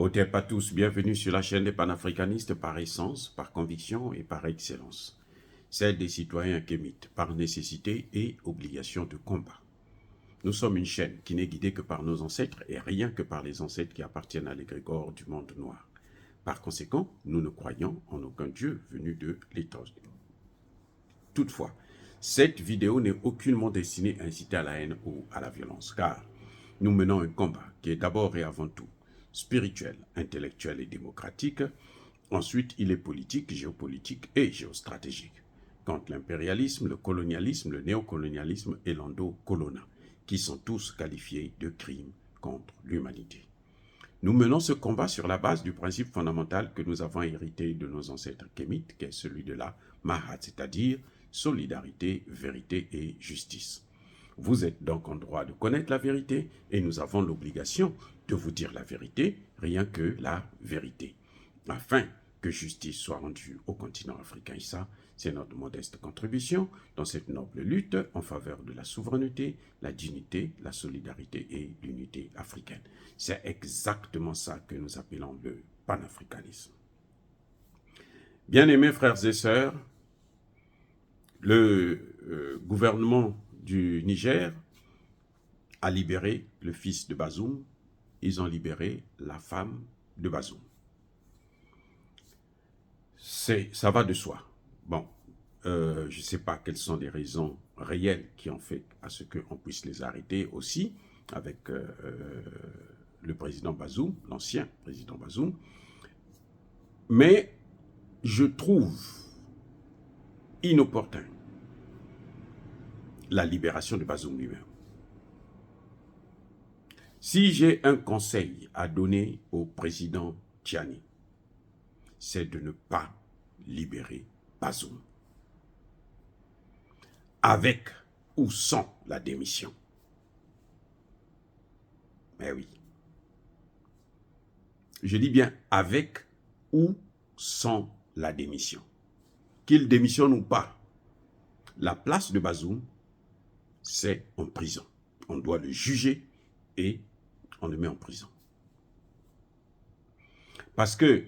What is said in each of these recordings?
Hotep à tous, bienvenue sur la chaîne des panafricanistes par essence, par conviction et par excellence. Celle des citoyens kémites, par nécessité et obligation de combat. Nous sommes une chaîne qui n'est guidée que par nos ancêtres et rien que par les ancêtres qui appartiennent à l'égrégore du monde noir. Par conséquent, nous ne croyons en aucun Dieu venu de l'étranger. Toutefois, cette vidéo n'est aucunement destinée à inciter à la haine ou à la violence, car nous menons un combat qui est d'abord et avant tout spirituel, intellectuel et démocratique. Ensuite, il est politique, géopolitique et géostratégique, contre l'impérialisme, le colonialisme, le néocolonialisme et l'endocolonat, qui sont tous qualifiés de crimes contre l'humanité. Nous menons ce combat sur la base du principe fondamental que nous avons hérité de nos ancêtres kémites, qui est celui de la Mahat, c'est-à-dire solidarité, vérité et justice. Vous êtes donc en droit de connaître la vérité et nous avons l'obligation de vous dire la vérité, rien que la vérité, afin que justice soit rendue au continent africain. Et ça, c'est notre modeste contribution dans cette noble lutte en faveur de la souveraineté, la dignité, la solidarité et l'unité africaine. C'est exactement ça que nous appelons le panafricanisme. Bien-aimés frères et sœurs, le gouvernement du Niger a libéré le fils de Bazoum, ils ont libéré la femme de Bazoum. Ça va de soi. Bon, je ne sais pas quelles sont les raisons réelles qui ont fait à ce qu'on puisse les arrêter aussi avec le président Bazoum, l'ancien président Bazoum. Mais je trouve inopportun la libération de Bazoum lui-même. Si j'ai un conseil à donner au président Tchani, c'est de ne pas libérer Bazoum. Avec ou sans la démission. Mais oui. Je dis bien avec ou sans la démission. Qu'il démissionne ou pas, la place de Bazoum, c'est en prison. On doit le juger et on le met en prison. Parce que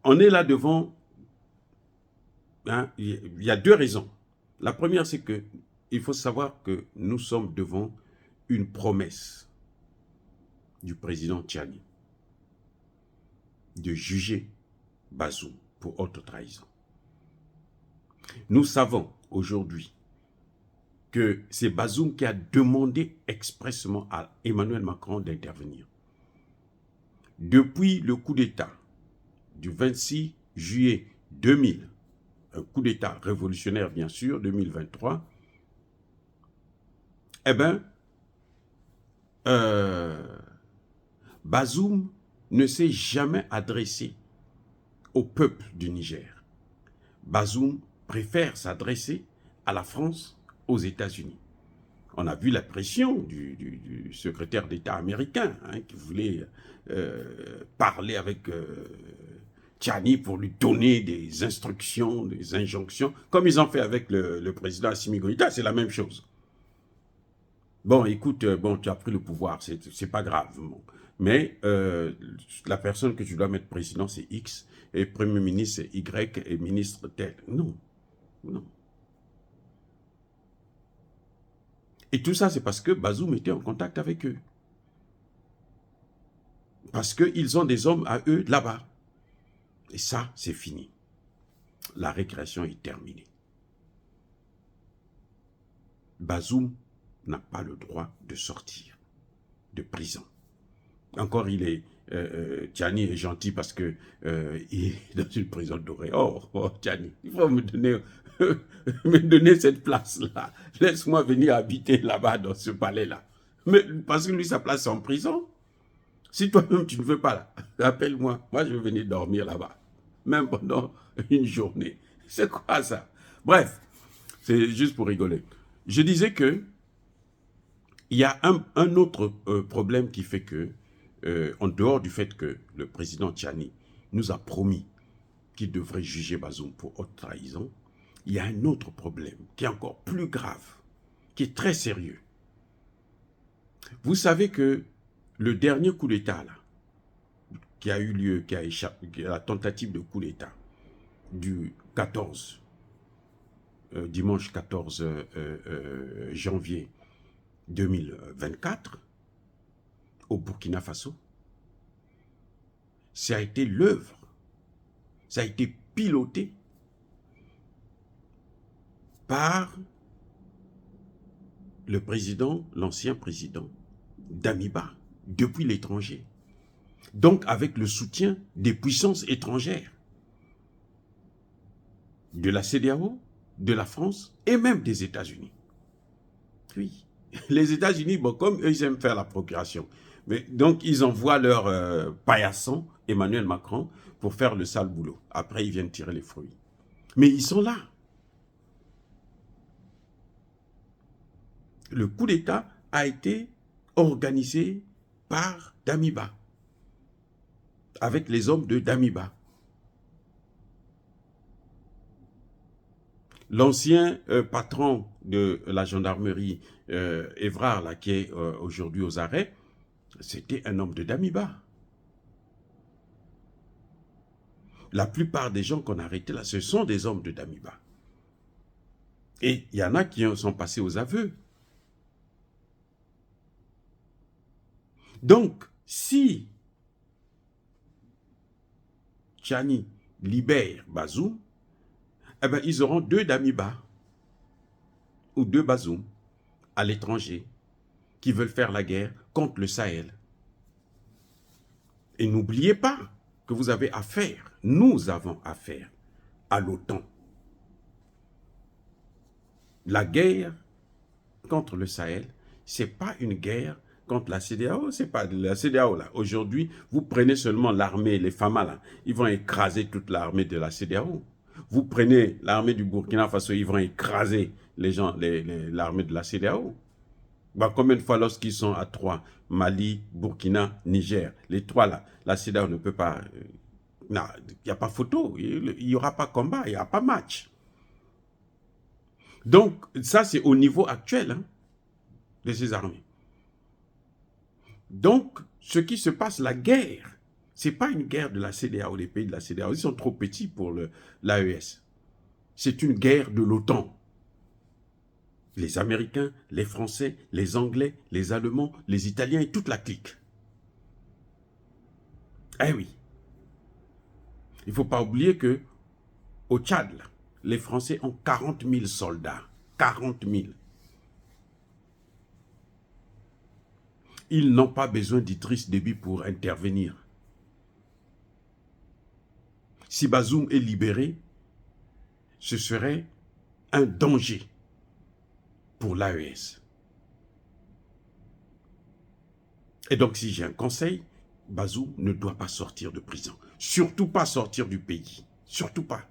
on est là devant, il y a deux raisons. La première, c'est que il faut savoir que nous sommes devant une promesse du président Tchani de juger Bazoum pour haute trahison. Nous savons aujourd'hui que c'est Bazoum qui a demandé expressément à Emmanuel Macron d'intervenir. Depuis le coup d'État du 26 juillet 2000, un coup d'État révolutionnaire bien sûr, 2023, eh bien, Bazoum ne s'est jamais adressé au peuple du Niger. Bazoum préfère s'adresser à la France, aux États-Unis. On a vu la pression du secrétaire d'État américain qui voulait parler avec Tchani pour lui donner des instructions, des injonctions, comme ils ont fait avec le président Assimi Goïta, c'est la même chose. Bon, écoute, bon, tu as pris le pouvoir, c'est pas grave. Bon. Mais la personne que tu dois mettre président, c'est X, et Premier ministre, c'est Y, et ministre tel. Non, non. Et tout ça, c'est parce que Bazoum était en contact avec eux. Parce qu'ils ont des hommes à eux là-bas. Et ça, c'est fini. La récréation est terminée. Bazoum n'a pas le droit de sortir de prison. Encore, il est... Tchani est gentil parce que il est dans une prison dorée. Oh, Tchani, il faut me donner cette place-là. Laisse-moi venir habiter là-bas, dans ce palais-là. Mais parce que lui, sa place, c'est en prison. Si toi-même, tu ne veux pas là, appelle-moi. Moi, je vais venir dormir là-bas. Même pendant une journée. C'est quoi ça? Bref, c'est juste pour rigoler. Je disais que il y a un autre problème qui fait que en dehors du fait que le président Tchani nous a promis qu'il devrait juger Bazoum pour haute trahison, il y a un autre problème qui est encore plus grave, qui est très sérieux. Vous savez que le dernier coup d'État, là, qui a eu lieu, qui a échappé, la tentative de coup d'État du 14, dimanche 14 janvier 2024 au Burkina Faso, ça a été l'œuvre, ça a été piloté par le président, l'ancien président Damiba, depuis l'étranger. Donc avec le soutien des puissances étrangères, de la CEDEAO, de la France et même des États-Unis. Oui, les États-Unis, bon, comme eux, ils aiment faire la procuration. Mais, donc, ils envoient leur paillasson, Emmanuel Macron, pour faire le sale boulot. Après, ils viennent tirer les fruits. Mais ils sont là. Le coup d'État a été organisé par Damiba, avec les hommes de Damiba. L'ancien patron de la gendarmerie, Évrard, là, qui est aujourd'hui aux arrêts, c'était un homme de Damiba. La plupart des gens qu'on a arrêtés là, ce sont des hommes de Damiba. Et il y en a qui sont passés aux aveux. Donc, si Tchani libère Bazoum, eh ben, ils auront 2 Damiba ou 2 Bazoum à l'étranger qui veulent faire la guerre contre le Sahel. Et n'oubliez pas que vous avez affaire, nous avons affaire à l'OTAN. La guerre contre le Sahel, ce n'est pas une guerre contre la CEDEAO, c'est pas la CEDEAO là. Aujourd'hui, vous prenez seulement l'armée, les FAMA là, ils vont écraser toute l'armée de la CEDEAO. Vous prenez l'armée du Burkina Faso, ils vont écraser les gens, l'armée de la CEDEAO. Bah, combien de fois lorsqu'ils sont à 3, Mali, Burkina, Niger, les 3 là, la CEDEAO ne peut pas... non, il n'y a pas photo, il n'y aura pas combat, il n'y a pas match. Donc, ça c'est au niveau actuel hein, de ces armées. Donc, ce qui se passe, la guerre, ce n'est pas une guerre de la CEDEAO, les pays de la CEDEAO, ils sont trop petits pour l'AES. C'est une guerre de l'OTAN. Les Américains, les Français, les Anglais, les Allemands, les Italiens et toute la clique. Eh oui. Il ne faut pas oublier que au Tchad, les Français ont 40 000 soldats. 40 000. Ils n'ont pas besoin d'Idriss Déby pour intervenir. Si Bazoum est libéré, ce serait un danger pour l'AES. Et donc, si j'ai un conseil, Bazoum ne doit pas sortir de prison. Surtout pas sortir du pays. Surtout pas.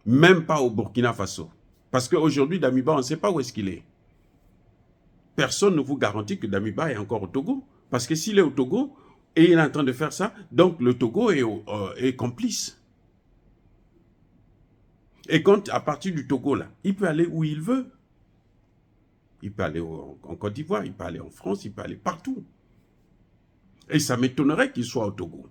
Même pas au Burkina Faso. Parce qu'aujourd'hui, Damiba, on ne sait pas où est-ce qu'il est. Personne ne vous garantit que Damiba est encore au Togo. Parce que s'il est au Togo, et il est en train de faire ça, donc le Togo est complice. Et quand, à partir du Togo, là, il peut aller où il veut. Il peut aller en Côte d'Ivoire, il peut aller en France, il peut aller partout. Et ça m'étonnerait qu'il soit au Togo.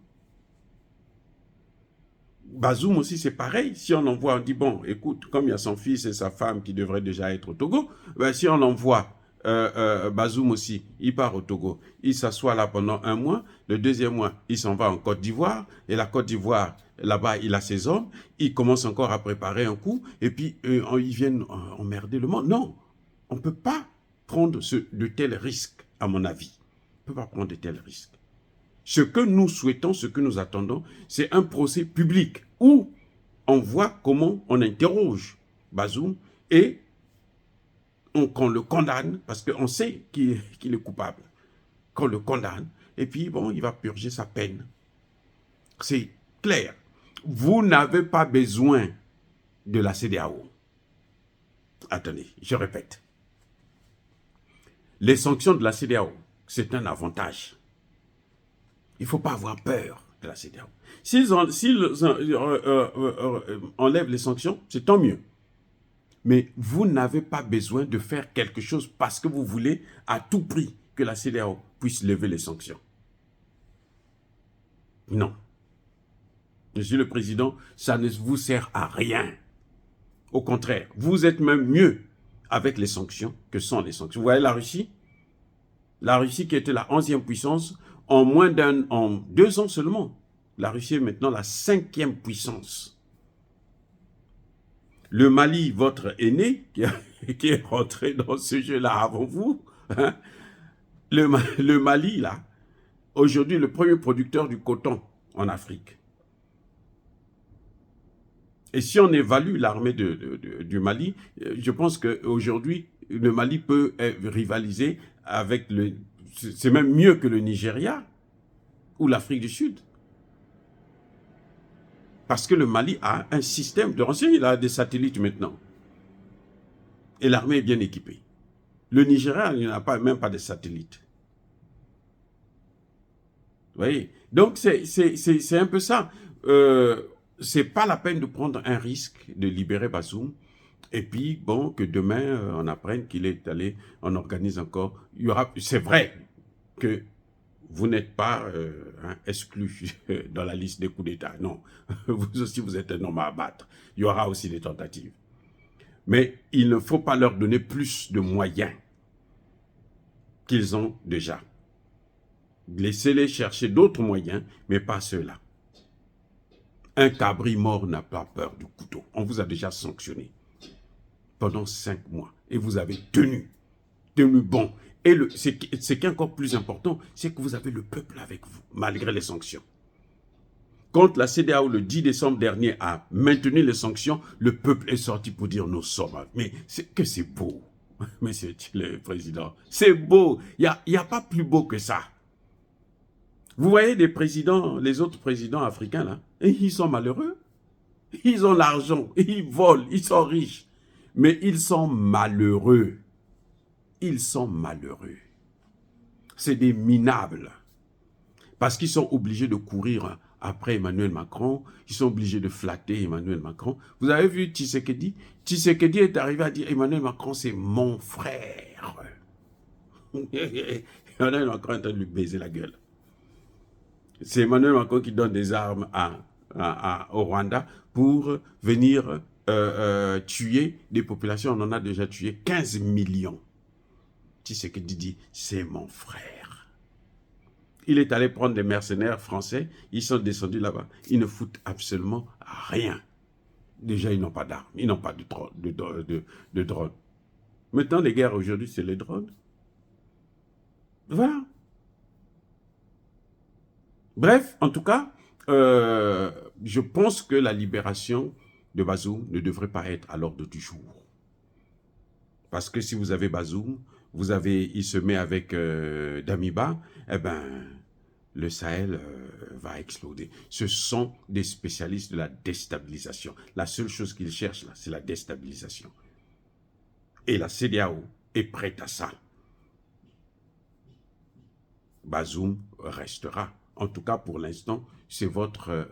Bazoum aussi, c'est pareil. Si on envoie, on dit, bon, écoute, comme il y a son fils et sa femme qui devraient déjà être au Togo, ben, si on envoie Bazoum aussi, il part au Togo. Il s'assoit là pendant 1 mois. Le 2e mois, il s'en va en Côte d'Ivoire. Et la Côte d'Ivoire, là-bas, il a ses hommes. Il commence encore à préparer un coup. Et puis, ils viennent emmerder le monde. Non, on ne peut pas prendre de tels risques, à mon avis. On ne peut pas prendre de tels risques. Ce que nous souhaitons, ce que nous attendons, c'est un procès public où on voit comment on interroge Bazoum et qu'on le condamne, parce qu'on sait qu'il est coupable, qu'on le condamne, et puis bon, il va purger sa peine. C'est clair. Vous n'avez pas besoin de la CEDEAO. Attendez, je répète. Les sanctions de la CEDEAO, c'est un avantage. Il ne faut pas avoir peur de la CEDEAO. S'ils enlèvent les sanctions, c'est tant mieux. Mais vous n'avez pas besoin de faire quelque chose parce que vous voulez à tout prix que la CEDEAO puisse lever les sanctions. Non. Monsieur le Président, ça ne vous sert à rien. Au contraire, vous êtes même mieux avec les sanctions que sans les sanctions. Vous voyez la Russie? La Russie qui était la 11e puissance, en 2 ans seulement, la Russie est maintenant la 5e puissance. Le Mali, votre aîné, qui est rentré dans ce jeu-là avant vous, hein, le Mali, là, aujourd'hui, le premier producteur du coton en Afrique. Et si on évalue l'armée du Mali, je pense qu'aujourd'hui, le Mali peut rivaliser avec c'est même mieux que le Nigeria ou l'Afrique du Sud. Parce que le Mali a un système de renseignement, il a des satellites maintenant. Et l'armée est bien équipée. Le Nigeria, il n'a même pas de satellites. Vous voyez? Donc, c'est un peu ça. C'est pas la peine de prendre un risque de libérer Bazoum. Et puis, bon, que demain, on apprenne qu'il est allé, on organise encore. C'est vrai que vous n'êtes pas exclu dans la liste des coups d'État. Non, vous aussi, vous êtes un homme à abattre. Il y aura aussi des tentatives. Mais il ne faut pas leur donner plus de moyens qu'ils ont déjà. Laissez-les chercher d'autres moyens, mais pas ceux-là. Un cabri mort n'a pas peur du couteau. On vous a déjà sanctionné pendant 5 mois. Et vous avez tenu bon. Et ce qui est encore plus important, c'est que vous avez le peuple avec vous, malgré les sanctions. Quand la CEDEAO, le 10 décembre dernier, a maintenu les sanctions, le peuple est sorti pour dire nous sommes. Mais c'est beau, Monsieur le Président. C'est beau. Il n'y a pas plus beau que ça. Vous voyez les autres présidents africains, là, et ils sont malheureux. Ils ont l'argent, ils volent, ils sont riches. Mais ils sont malheureux. Ils sont malheureux. C'est des minables. Parce qu'ils sont obligés de courir après Emmanuel Macron. Ils sont obligés de flatter Emmanuel Macron. Vous avez vu Tshisekedi? Tshisekedi est arrivé à dire Emmanuel Macron, c'est mon frère. Emmanuel Macron est en train de lui baiser la gueule. C'est Emmanuel Macron qui donne des armes au Rwanda pour venir tuer des populations. On en a déjà tué 15 millions. Tshisekedi dit, c'est mon frère. Il est allé prendre des mercenaires français. Ils sont descendus là-bas. Ils ne foutent absolument rien. Déjà, ils n'ont pas d'armes. Ils n'ont pas de drones. Maintenant, les guerres aujourd'hui, c'est les drones. Voilà. Bref, en tout cas, je pense que la libération de Bazoum ne devrait pas être à l'ordre du jour. Parce que si vous avez Bazoum, il se met avec Damiba, eh ben, le Sahel va exploser. Ce sont des spécialistes de la déstabilisation. La seule chose qu'ils cherchent là, c'est la déstabilisation. Et la CEDEAO est prête à ça. Bazoum restera. En tout cas, pour l'instant, c'est votre,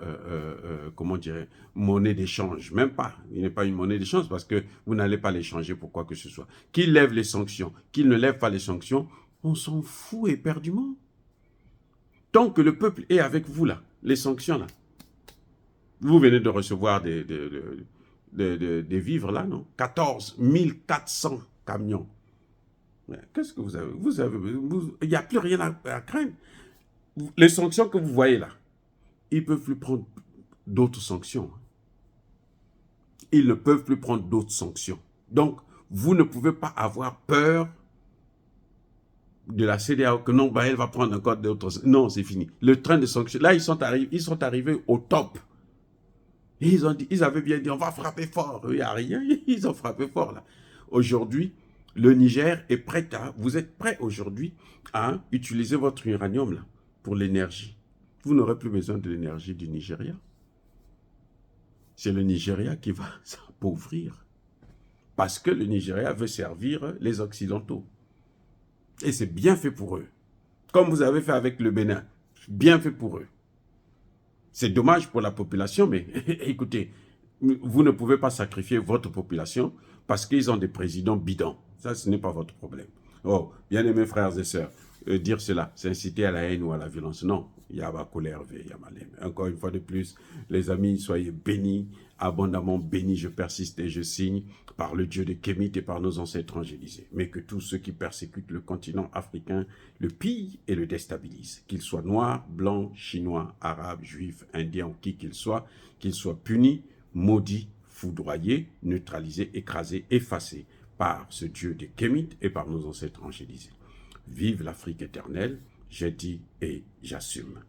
comment dirais, monnaie d'échange. Même pas. Il n'est pas une monnaie d'échange parce que vous n'allez pas l'échanger pour quoi que ce soit. Qu'il lève les sanctions, qu'il ne lève pas les sanctions, on s'en fout éperdument. Tant que le peuple est avec vous là, les sanctions là, vous venez de recevoir des vivres là, non? 14 400 camions. Qu'est-ce que vous avez? Il n'y a plus rien à craindre. Les sanctions que vous voyez là, ils ne peuvent plus prendre d'autres sanctions. Ils ne peuvent plus prendre d'autres sanctions. Donc, vous ne pouvez pas avoir peur de la CEDEAO que non, elle va prendre encore d'autres. Non, c'est fini. Le train de sanctions, là, ils sont arrivés au top. Et ils avaient bien dit, on va frapper fort. Il n'y a rien, ils ont frappé fort là. Aujourd'hui, le Niger est prêt vous êtes prêts aujourd'hui à utiliser votre uranium là pour l'énergie. Vous n'aurez plus besoin de l'énergie du Nigeria. C'est le Nigeria qui va s'appauvrir. Parce que le Nigeria veut servir les Occidentaux. Et c'est bien fait pour eux. Comme vous avez fait avec le Bénin. Bien fait pour eux. C'est dommage pour la population, mais écoutez, vous ne pouvez pas sacrifier votre population parce qu'ils ont des présidents bidons. Ça, ce n'est pas votre problème. Oh, bien-aimés frères et sœurs, dire cela, c'est inciter à la haine ou à la violence. Non, Yaba colère, Yamalem. Encore une fois de plus, les amis, soyez bénis, abondamment bénis, je persiste et je signe par le Dieu de Kémit et par nos ancêtres angélisés. Mais que tous ceux qui persécutent le continent africain le pillent et le déstabilisent. Qu'ils soient noirs, blancs, chinois, arabes, juifs, indiens ou qui qu'ils soient punis, maudits, foudroyés, neutralisés, écrasés, effacés par ce Dieu de Kémit et par nos ancêtres angélisés. Vive l'Afrique éternelle, j'ai dit et j'assume.